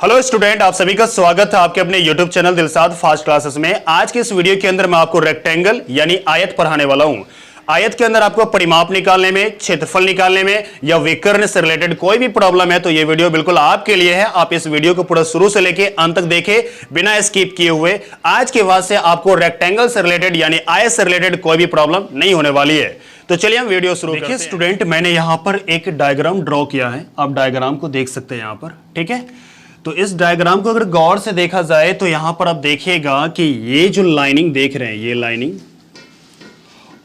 Hello student, आप सभी का स्वागत है आपके अपने YouTube channel Dilshad fast classes में। आज के इस वीडियो के अंदर मैं आपको रेक्टेंगल यानी आयत पढ़ाने वाला हूं। आयत के अंदर आपको परिमाप निकालने में, क्षेत्रफल निकालने में या विकर्ण से रिलेटेड कोई भी प्रॉब्लम है तो ये वीडियो बिल्कुल आपके लिए है। आप इस वीडियो को पूरा शुरू से लेके अंत तक देखें बिना स्किप किए हुए। आज के बाद से आपको रेक्टेंगल से रिलेटेड यानी आयत से रिलेटेड कोई भी प्रॉब्लम नहीं होने वाली है। तो चलिए हम वीडियो शुरू करते हैं। देखिए स्टूडेंट, मैंने यहां पर एक डायग्राम ड्रॉ किया है। आप डायग्राम को देख सकते हैं यहां पर, ठीक है। तो इस डायग्राम को अगर गौर से देखा जाए तो यहां पर आप देखिएगा कि ये जो लाइनिंग देख रहे हैं, ये लाइनिंग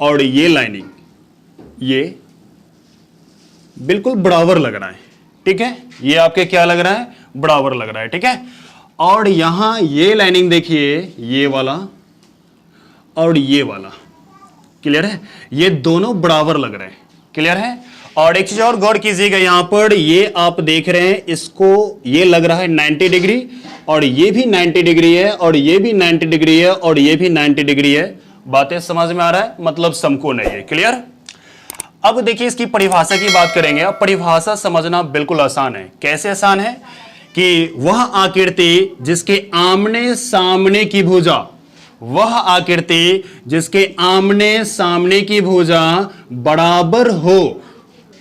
और ये लाइनिंग, ये बिल्कुल बराबर लग रहा है, ठीक है। ये आपके क्या लग रहा है? बराबर लग रहा है, ठीक है। और यहां ये लाइनिंग देखिए, ये वाला और ये वाला, क्लियर है। ये दोनों बराबर लग रहे हैं, क्लियर है। और एक चीज और गौर कीजिएगा, यहां पर ये आप देख रहे हैं, इसको ये लग रहा है 90 डिग्री और ये भी 90 डिग्री है और ये भी 90 डिग्री है और ये भी 90 डिग्री है। बातें समझ में आ रहा है? मतलब समकोण है ये, क्लियर। अब देखिए इसकी परिभाषा की बात करेंगे। अब परिभाषा समझना बिल्कुल आसान है। कैसे आसान है? कि वह आकृति जिसके आमने सामने की भुजा, वह आकृति जिसके आमने सामने की भुजा बराबर हो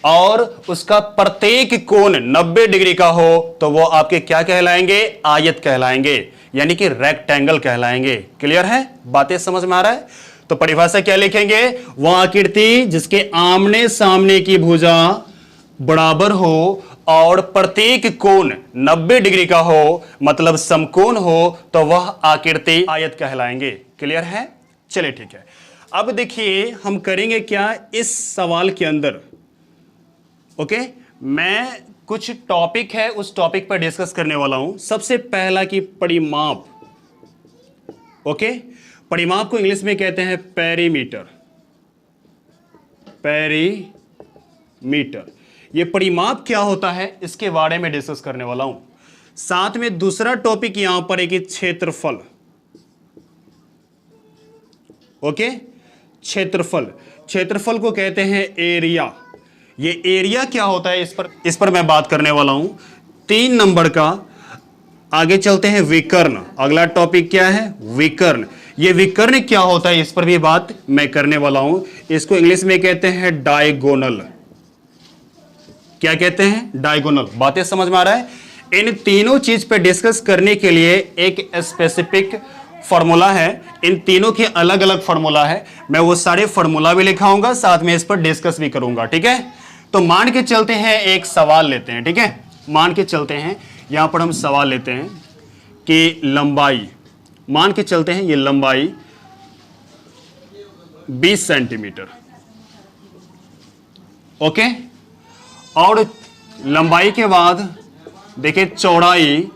और उसका प्रत्येक कोण 90 डिग्री का हो तो वो आपके क्या कहलाएंगे? आयत कहलाएंगे, यानी कि रेक्टेंगल कहलाएंगे। क्लियर है? बातें समझ में आ रहा है? तो परिभाषा क्या लिखेंगे? वह आकृति जिसके आमने सामने की भुजा बराबर हो और प्रत्येक कोण 90 डिग्री का हो, मतलब समकोण हो, तो वह आकृति आयत कहलाएंगे। क्लियर है? चलिए ठीक है। अब देखिए हम करेंगे क्या इस सवाल के अंदर। ओके, मैं कुछ टॉपिक है उस टॉपिक पर डिस्कस करने वाला हूं। सबसे पहला कि परिमाप। ओके, परिमाप को इंग्लिश में कहते हैं पेरीमीटर। पेरीमीटर, ये परिमाप क्या होता है इसके बारे में डिस्कस करने वाला हूं। साथ में दूसरा टॉपिक यहां पर है कि क्षेत्रफल। ओके, क्षेत्रफल, क्षेत्रफल को कहते हैं एरिया। ये एरिया क्या होता है इस पर मैं बात करने वाला हूं। 3 नंबर का। आगे चलते हैं विकर्ण। अगला टॉपिक क्या है? विकर्ण। ये विकर्ण क्या होता है इस पर भी बात मैं करने वाला हूं। इसको इंग्लिश में कहते हैं डायगोनल। क्या कहते हैं? डायगोनल। बातें समझ में आ रहा है? इन तीनों चीज पे डिस्कस करने के लिए एक स्पेसिफिक फॉर्मूला है। इन तीनों के अलग अलग फॉर्मूला है। मैं वो सारे फॉर्मूला भी लिखाऊंगा, साथ में इस पर डिस्कस भी करूंगा, ठीक है। तो मान के चलते हैं एक सवाल लेते हैं, ठीक है। मान के चलते हैं यहां पर हम सवाल लेते हैं कि लंबाई, मान के चलते हैं ये लंबाई 20 सेंटीमीटर। ओके, और लंबाई के बाद देखिए चौड़ाई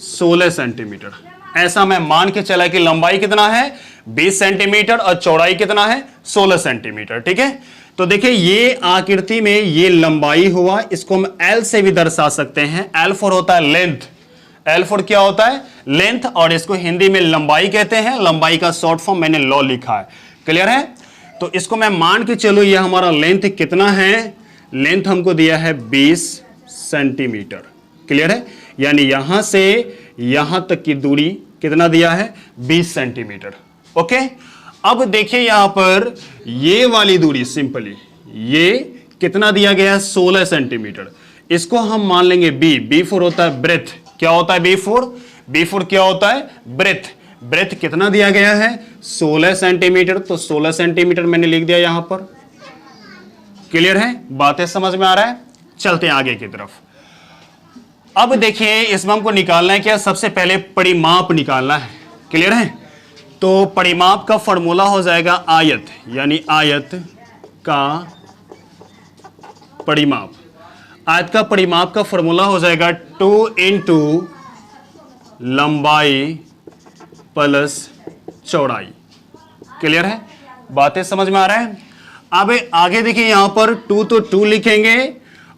16 सेंटीमीटर। ऐसा मैं मान के चला कि लंबाई कितना है? 20 सेंटीमीटर और चौड़ाई कितना है? 16 सेंटीमीटर, ठीक है। तो देखिए ये आकृति में ये लंबाई हुआ, इसको हम L से भी दर्शा सकते हैं। L फॉर होता है लेंथ। L फॉर क्या होता है? लेंथ। और इसको हिंदी में लंबाई कहते हैं। लंबाई का शॉर्ट फॉर्म मैंने लॉ लिखा है। क्लियर है? तो इसको मैं मान के चलो ये हमारा लेंथ कितना है? लेंथ हमको दिया है 20 सेंटीमीटर। क्लियर है? यानी यहां से यहां तक की दूरी कितना दिया है? 20 सेंटीमीटर। ओके, अब देखिए यहां पर ये वाली दूरी सिंपली ये कितना दिया गया है? 16 सेंटीमीटर। इसको हम मान लेंगे बी। बी फोर होता है ब्रेथ। क्या होता है बी फोर? बी फोर क्या होता है? ब्रेथ। ब्रेथ कितना दिया गया है? 16 सेंटीमीटर। तो 16 सेंटीमीटर मैंने लिख दिया यहां पर। क्लियर है? बातें समझ में आ रहा है? चलते हैं आगे की तरफ। अब देखिए इसमें हमको निकालना है क्या? सबसे पहले परिमाप निकालना है। क्लियर है? तो परिमाप का फॉर्मूला हो जाएगा आयत, यानी आयत का परिमाप। आयत का परिमाप का फॉर्मूला हो जाएगा 2 इंटू लंबाई प्लस चौड़ाई। क्लियर है? बातें समझ में आ रहा है? अब आगे देखिए यहां पर 2 तो 2 लिखेंगे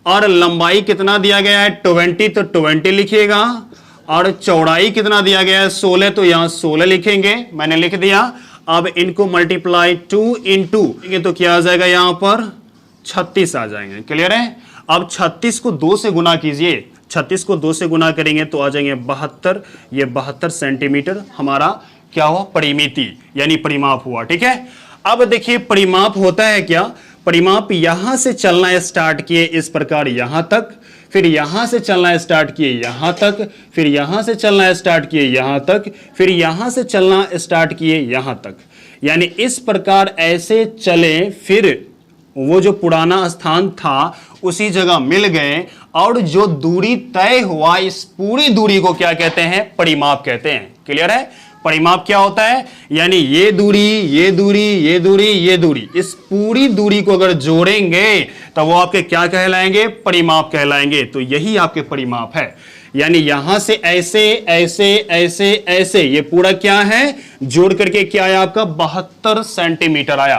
और लंबाई कितना दिया गया है? 20 तो 20 लिखिएगा और चौड़ाई कितना दिया गया है? 16 तो यहां 16 लिखेंगे। मैंने लिख दिया। अब इनको मल्टीप्लाई 2 इंटू तो क्या आ जाएगा? यहां पर 36 आ जाएंगे। क्लियर है? अब 36 को 2 से गुना कीजिए 36 को 2 से गुना करेंगे तो आ जाएंगे 72, ये 72 सेंटीमीटर हमारा क्या हुआ, परिमिति यानी परिमाप हुआ। ठीक है, अब देखिए परिमाप होता है क्या, परिमाप यहां से चलना स्टार्ट किए इस प्रकार यहां तक, फिर यहां से चलना स्टार्ट किए यहां तक, फिर यहां से चलना स्टार्ट किए यहां तक, फिर यहां से चलना स्टार्ट किए यहां तक, यानी इस प्रकार ऐसे चले, फिर वो जो पुराना स्थान था उसी जगह मिल गए, और जो दूरी तय हुआ इस पूरी दूरी को क्या कहते हैं, परिमाप कहते हैं। क्लियर है, परिमाप क्या होता है, यानी ये दूरी, ये दूरी, ये दूरी, ये दूरी, इस पूरी दूरी को अगर जोड़ेंगे तो वो आपके क्या कहलाएंगे, परिमाप कहलाएंगे। तो यही आपके परिमाप है, यानी यहां से ऐसे ऐसे ऐसे ऐसे ये पूरा क्या है, जोड़ करके क्या आया आपका 72 सेंटीमीटर आया।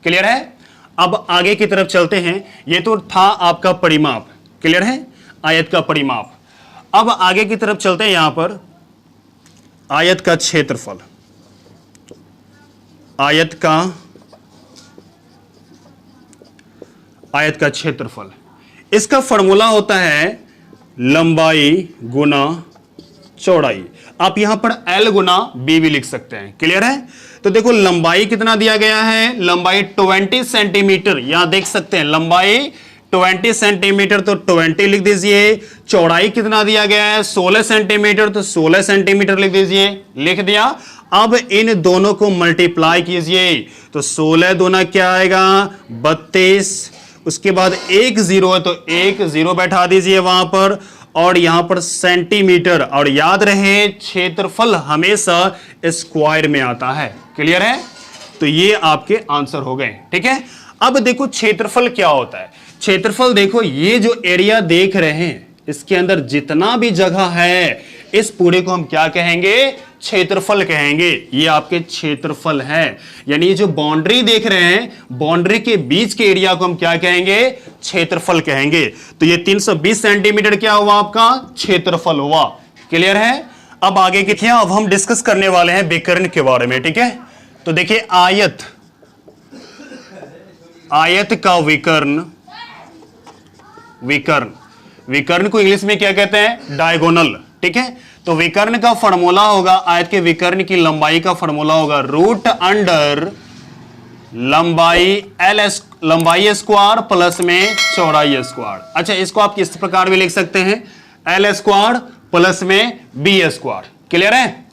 क्लियर है, अब आगे की तरफ चलते हैं, ये तो था आपका परिमाप। क्लियर है, आयत का परिमाप। अब आगे की तरफ चलते हैं, यहां पर आयत का क्षेत्रफल, आयत का क्षेत्रफल, इसका फॉर्मूला होता है लंबाई गुना चौड़ाई। आप यहां पर L गुना B भी लिख सकते हैं। क्लियर है, तो देखो लंबाई कितना दिया गया है, लंबाई 20 सेंटीमीटर, यहां देख सकते हैं लंबाई 20 सेंटीमीटर, तो 20 लिख दीजिए। चौड़ाई कितना दिया गया है, 16 सेंटीमीटर, तो 16 सेंटीमीटर लिख दीजिए, लिख दिया। अब इन दोनों को मल्टीप्लाई कीजिए, तो 16 दूना क्या आएगा 32, उसके बाद एक जीरो है तो एक जीरो बैठा दीजिए वहां पर, और यहां पर सेंटीमीटर, और याद रहे क्षेत्रफल हमेशा स्क्वायर में आता है। क्लियर है, तो ये आपके आंसर हो गए। ठीक है, अब देखो क्षेत्रफल क्या होता है, क्षेत्रफल देखो ये जो एरिया देख रहे हैं इसके अंदर जितना भी जगह है इस पूरे को हम क्या कहेंगे, क्षेत्रफल कहेंगे। ये आपके क्षेत्रफल है, यानी ये जो बाउंड्री देख रहे हैं बाउंड्री के बीच के एरिया को हम क्या कहेंगे, क्षेत्रफल कहेंगे। तो ये 320 सेंटीमीटर क्या हुआ आपका क्षेत्रफल हुआ। क्लियर है, अब आगे की अब हम डिस्कस करने वाले हैं विकर्ण के बारे में। ठीक है, तो देखिए आयत का विकर्ण, विकर्ण को इंग्लिश में क्या कहते हैं, डायगोनल। ठीक है, तो विकर्ण का फॉर्मूला होगा, आयत के विकर्ण की लंबाई का फॉर्मूला होगा रूट अंडर लंबाई स्क्वायर प्लस में चौड़ाई स्क्वायर। अच्छा, इसको आप किस प्रकार भी लिख सकते हैं, L स्क्वायर प्लस में B स्क्वायर। क्लियर है,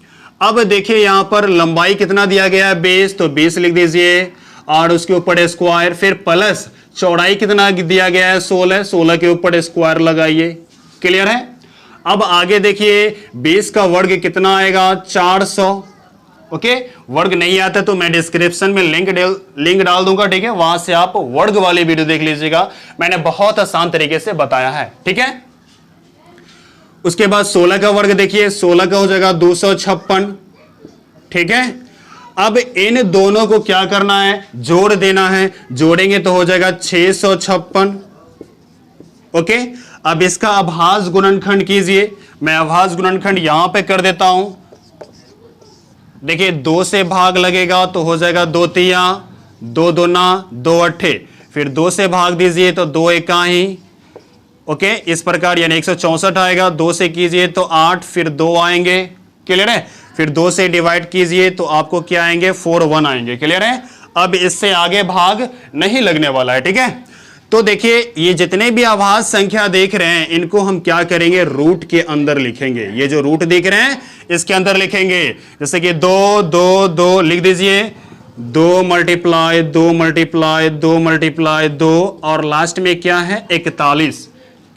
अब देखिए यहां पर लंबाई कितना दिया गया है 20, तो 20 लिख दीजिए, और उसके ऊपर स्क्वायर, फिर प्लस चौड़ाई कितना दिया गया है 16, 16 के ऊपर स्क्वायर लगाइए। क्लियर है, अब आगे देखिए 20 का वर्ग कितना आएगा 400। ओके, वर्ग नहीं आता तो मैं डिस्क्रिप्शन में लिंक डाल दूंगा। ठीक है, वहां से आप वर्ग वाली वीडियो देख लीजिएगा, मैंने बहुत आसान तरीके से बताया है। ठीक है, उसके बाद 16 का वर्ग देखिए, 16 का हो जाएगा 256। ठीक है, अब इन दोनों को क्या करना है, जोड़ देना है, जोड़ेंगे तो हो जाएगा 656। ओके, अब इसका अभाज्य गुणनखंड कीजिए, मैं अभाज्य गुणनखंड यहां पे कर देता हूं। देखिए 2 से भाग लगेगा तो हो जाएगा 2 तिया, 2 दूना 2 अट्ठे, फिर 2 से भाग दीजिए तो 2 इकाई। ओके, इस प्रकार यानी 164 आएगा, 2 से कीजिए तो 8, फिर 2 आएंगे। क्लियर है, फिर 2 से डिवाइड कीजिए तो आपको क्या आएंगे 41 आएंगे। क्लियर है, अब इससे आगे भाग नहीं लगने वाला है। ठीक है, तो देखिए ये जितने भी अभाज्य संख्या देख रहे हैं इनको हम क्या करेंगे, रूट के अंदर लिखेंगे। ये जो रूट दिख रहे हैं इसके अंदर लिखेंगे, जैसे कि 2 2 2 लिख दीजिए, 2 मल्टीप्लाई 2 मल्टीप्लाई 2 मल्टीप्लाई 2, और लास्ट में क्या है 41।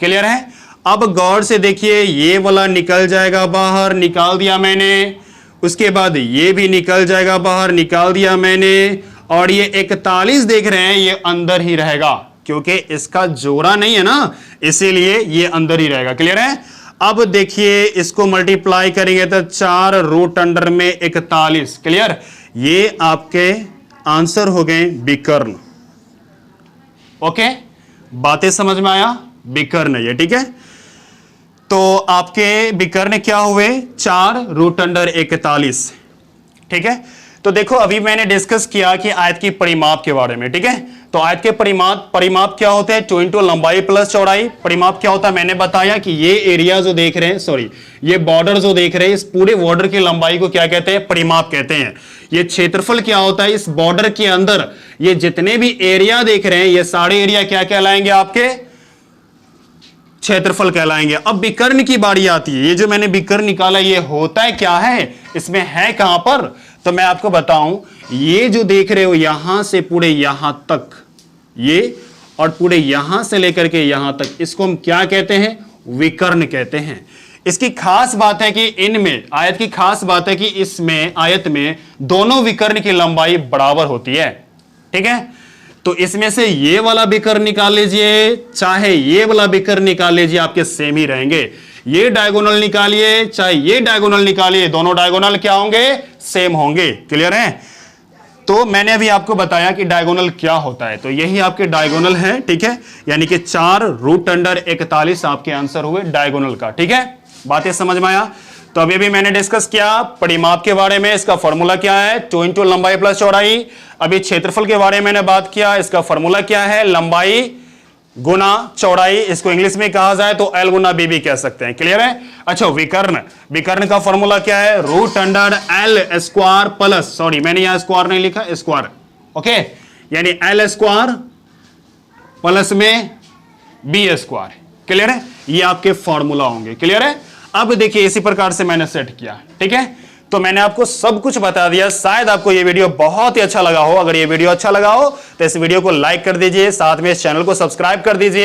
क्लियर है, अब गौर से देखिए ये वाला निकल जाएगा बाहर, निकाल दिया मैंने, उसके बाद ये भी निकल जाएगा बाहर, निकाल दिया मैंने, और ये 41 देख रहे हैं ये अंदर ही रहेगा क्योंकि इसका जोड़ा नहीं है ना, इसीलिए ये अंदर ही रहेगा। क्लियर है, अब देखिए इसको मल्टीप्लाई करेंगे तो 4 रूट अंडर में 41। क्लियर, ये आपके आंसर हो गए विकर्ण। ओके, बातें समझ में आया, विकर्ण ये। ठीक है, तो आपके विकर्ण क्या हुए 4 रूट अंडर 41। ठीक है, तो देखो अभी मैंने डिस्कस किया कि आयत की परिमाप के बारे में। ठीक है, तो आयत के परिमाप क्या होते हैं? 2 इंटू लंबाई प्लस चौड़ाई। परिमाप क्या होता है? मैंने बताया कि ये एरिया जो देख रहे हैं, सॉरी, ये बॉर्डर जो देख रहे हैं, इस पूरे बॉर्डर की लंबाई को क्या कहते हैं? परिमाप कहते हैं। ये क्षेत्रफल क्या होता है? इस बॉर्डर के अंदर ये जितने भी एरिया देख रहे हैं, ये सारे एरिया क्या कहलाएंगे? आपके क्षेत्रफल कहलाएंगे। अब विकर्ण की बारी आती है। ये जो मैंने विकर्ण निकाला, ये होता है क्या है? इसमें है कहां पर? तो मैं आपको बताऊं, ये जो देख रहे हो यहां से पूरे यहां तक, ये और पूरे यहां से लेकर के यहां तक, इसको हम क्या कहते हैं? विकर्ण कहते हैं। इसकी खास बात है कि इनमें आयत की खास बात है कि इसमें आयत में दोनों विकर्ण की लंबाई बराबर होती है। ठीक है, तो इसमें से ये वाला विकर्ण निकाल लीजिए, चाहे ये वाला विकर्ण निकाल लीजिए, आपके सेम ही रहेंगे। ये डायगोनल निकालिए, चाहे ये डायगोनल निकालिए, दोनों डायगोनल क्या होंगे? सेम होंगे। क्लियर है? तो मैंने अभी आपको बताया कि डायगोनल क्या होता है, तो यही आपके डायगोनल है। ठीक है, यानी कि 4√41 आपके आंसर हुए डायगोनल का। ठीक है, बातें समझ में आया? तो अभी भी मैंने डिस्कस किया परिमाप के बारे में, इसका फॉर्मूला क्या है? 2 इंटू लंबाई प्लस चौड़ाई। अभी क्षेत्रफल के बारे में मैंने बात किया, इसका फॉर्मूला क्या है? लंबाई गुना चौड़ाई। इसको इंग्लिश में कहा जाए तो L गुना B भी कह सकते हैं। क्लियर है? अच्छा, विकर्ण का फॉर्मूला क्या है? √L स्क्वायर प्लस, सॉरी मैंने यहां स्क्वायर नहीं लिखा, स्क्वायर। ओके, यानी L स्क्वायर प्लस में B स्क्वायर। क्लियर है? ये आपके फॉर्मूला होंगे। क्लियर है? अब देखिए इसी प्रकार से मैंने सेट किया। ठीक है, तो मैंने आपको सब कुछ बता दिया। शायद आपको ये वीडियो बहुत ही अच्छा लगा हो। अगर ये वीडियो अच्छा लगा हो तो इस वीडियो को लाइक कर दीजिए, साथ में इस चैनल को सब्सक्राइब कर दीजिए।